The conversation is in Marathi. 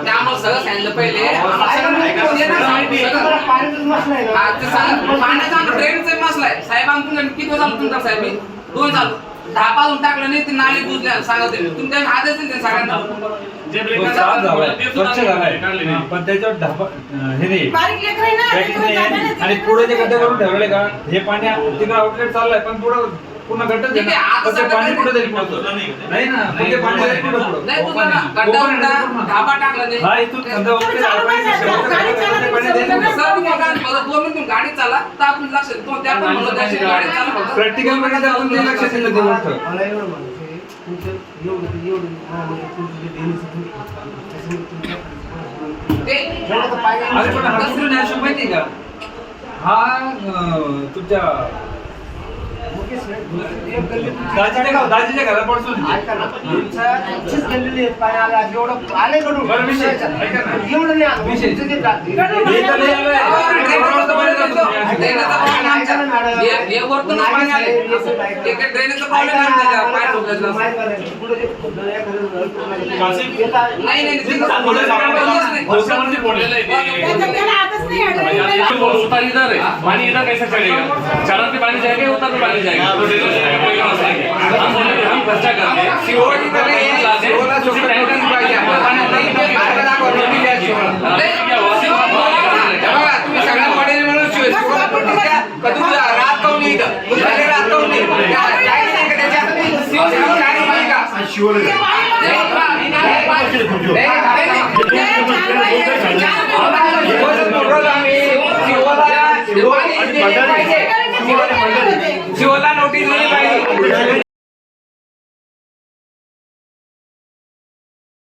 त्यामुळे सगळं सांगितलं पहिले पाण्याचा ड्रेनचा मसला आहे साहेब. आमच्या किती झालं तुमचा साहेब? 2 झालं. 10 पासून टाकलं नाही ते नाली बुजल्या सांगत तुमच्या आदेश नाही सगळ्यांना पण त्याच्यावर हे नाही आणि पुढे जे गड्डे करून ठेवले का हे पाणी तिकडे आउटलेट चाललंय पण पुढे पुन्हा गड्डा पाणी कुठे तरी पडतं नाही ना म्हणजे पाणी ढाबा टाकला नाही. हा इथून गाडी चाला तर आपण लक्ष त्या पण म्हणलं गाडी चाला प्रॅक्टिकल मध्ये आपण ते लक्ष दिलं ते गोष्ट माहिती का हा तुमच्या दाजीच्या घरापासून पानी इधर कैसे चलेगा? चारों पे पानी जाएगा, उधर पे पानी जाएगा। हम खर्चा करते हैं शिवला नोटीस